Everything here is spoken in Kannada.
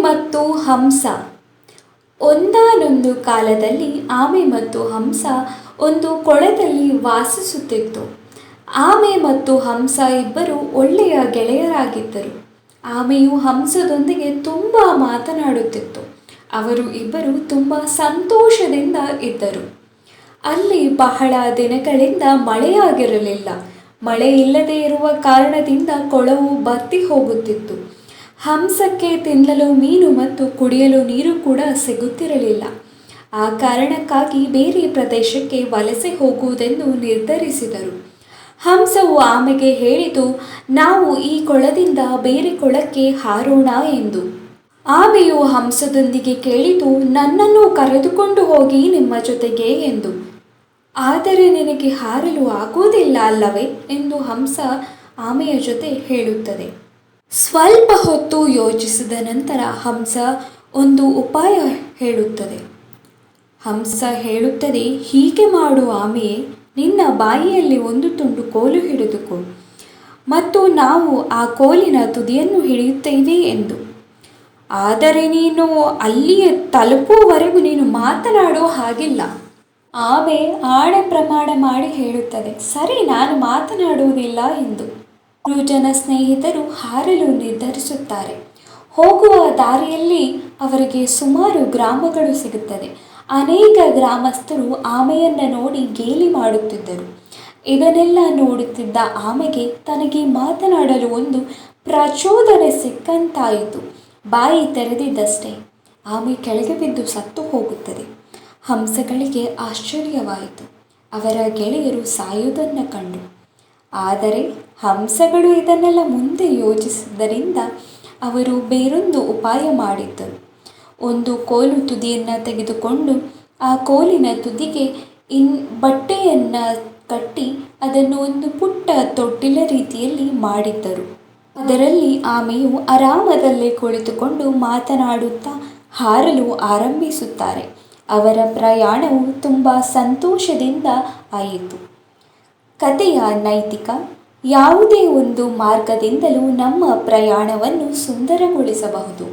ಮತ್ತು ಹಂಸ. ಒಂದಾನೊಂದು ಕಾಲದಲ್ಲಿ ಆಮೆ ಮತ್ತು ಹಂಸ ಒಂದು ಕೊಳದಲ್ಲಿ ವಾಸಿಸುತ್ತಿತ್ತು. ಆಮೆ ಮತ್ತು ಹಂಸ ಇಬ್ಬರು ಒಳ್ಳೆಯ ಗೆಳೆಯರಾಗಿದ್ದರು. ಆಮೆಯು ಹಂಸದೊಂದಿಗೆ ತುಂಬ ಮಾತನಾಡುತ್ತಿತ್ತು. ಅವರು ಇಬ್ಬರು ತುಂಬ ಸಂತೋಷದಿಂದ ಇದ್ದರು. ಅಲ್ಲಿ ಬಹಳ ದಿನಗಳಿಂದ ಮಳೆಯಾಗಿರಲಿಲ್ಲ. ಮಳೆ ಇಲ್ಲದೇ ಇರುವ ಕಾರಣದಿಂದ ಕೊಳವು ಬತ್ತಿ ಹೋಗುತ್ತಿತ್ತು. ಹಂಸಕ್ಕೆ ತಿನ್ನಲು ಮೀನು ಮತ್ತು ಕುಡಿಯಲು ನೀರು ಕೂಡ ಸಿಗುತ್ತಿರಲಿಲ್ಲ. ಆ ಕಾರಣಕ್ಕಾಗಿ ಬೇರೆ ಪ್ರದೇಶಕ್ಕೆ ವಲಸೆ ಹೋಗುವುದೆಂದು ನಿರ್ಧರಿಸಿದರು. ಹಂಸವು ಆಮೆಗೆ ಹೇಳಿತು, ನಾವು ಈ ಕೊಳದಿಂದ ಬೇರೆ ಕೊಳಕ್ಕೆ ಹಾರೋಣ ಎಂದು. ಆಮೆಯು ಹಂಸದೊಂದಿಗೆ ಕೇಳಿತು, ನನ್ನನ್ನು ಕರೆದುಕೊಂಡು ಹೋಗಿ ನಿಮ್ಮ ಜೊತೆಗೆ ಎಂದು. ಆದರೆ ನಿನಗೆ ಹಾರಲು ಆಗುವುದಿಲ್ಲ ಅಲ್ಲವೇ ಎಂದು ಹಂಸ ಆಮೆಯ ಜೊತೆ ಹೇಳುತ್ತದೆ. ಸ್ವಲ್ಪ ಹೊತ್ತು ಯೋಚಿಸಿದ ನಂತರ ಹಂಸ ಒಂದು ಉಪಾಯ ಹೇಳುತ್ತದೆ. ಹಂಸ ಹೇಳುತ್ತದೆ, ಹೀಗೆ ಮಾಡು ಆಮೆಯೇ, ನಿನ್ನ ಬಾಯಿಯಲ್ಲಿ ಒಂದು ತುಂಡು ಕೋಲು ಹಿಡಿದುಕೋ ಮತ್ತು ನಾವು ಆ ಕೋಲಿನ ತುದಿಯನ್ನು ಹಿಡಿಯುತ್ತೇವೆ ಎಂದು. ಆದರೆ ನೀನು ಅಲ್ಲಿಯೇ ತಲುಪುವವರೆಗೂ ನೀನು ಮಾತನಾಡೋ ಹಾಗಿಲ್ಲ. ಆಮೆ ಆಣೆ ಪ್ರಮಾಣ ಮಾಡಿ ಹೇಳುತ್ತದೆ, ಸರಿ, ನಾನು ಮಾತನಾಡುವುದಿಲ್ಲ ಎಂದು. ಮೂರು ಜನ ಸ್ನೇಹಿತರು ಹಾರಲು ನಿರ್ಧರಿಸುತ್ತಾರೆ. ಹೋಗುವ ದಾರಿಯಲ್ಲಿ ಅವರಿಗೆ ಸುಮಾರು ಗ್ರಾಮಗಳು ಸಿಗುತ್ತದೆ. ಅನೇಕ ಗ್ರಾಮಸ್ಥರು ಆಮೆಯನ್ನು ನೋಡಿ ಗೇಲಿ ಮಾಡುತ್ತಿದ್ದರು. ಇದನ್ನೆಲ್ಲ ನೋಡುತ್ತಿದ್ದ ಆಮೆಗೆ ತನಗೆ ಮಾತನಾಡಲು ಒಂದು ಪ್ರಚೋದನೆ ಸಿಕ್ಕಂತಾಯಿತು. ಬಾಯಿ ತೆರೆದಿದ್ದಷ್ಟೇ ಆಮೆ ಕೆಳಗೆ ಬಿದ್ದು ಸತ್ತು ಹೋಗುತ್ತದೆ. ಹಂಸಗಳಿಗೆ ಆಶ್ಚರ್ಯವಾಯಿತು. ಅವರ ಗೆಳೆಯರು ಸಾಯುವುದನ್ನು ಕಂಡು. ಆದರೆ ಹಂಸಗಳು ಇದನ್ನೆಲ್ಲ ಮುಂದೆ ಯೋಚಿಸಿದ್ದರಿಂದ ಅವರು ಬೇರೊಂದು ಉಪಾಯ ಮಾಡಿದ್ದರು. ಒಂದು ಕೋಲು ತುದಿಯನ್ನು ತೆಗೆದುಕೊಂಡು ಆ ಕೋಲಿನ ತುದಿಗೆ ಬಟ್ಟೆಯನ್ನು ಕಟ್ಟಿ ಅದನ್ನು ಒಂದು ಪುಟ್ಟ ತೊಟ್ಟಿಲ ರೀತಿಯಲ್ಲಿ ಮಾಡಿದ್ದರು. ಅದರಲ್ಲಿ ಆಮೆಯು ಆರಾಮದಲ್ಲೇ ಕುಳಿತುಕೊಂಡು ಮಾತನಾಡುತ್ತಾ ಹಾರಲು ಆರಂಭಿಸುತ್ತಾರೆ. ಅವರ ಪ್ರಯಾಣವು ತುಂಬ ಸಂತೋಷದಿಂದ ಆಯಿತು. ಕಥೆಯ ನೈತಿಕ: ಯಾವುದೇ ಒಂದು ಮಾರ್ಗದಿಂದಲೂ ನಮ್ಮ ಪ್ರಯಾಣವನ್ನು ಸುಂದರಗೊಳಿಸಬಹುದು.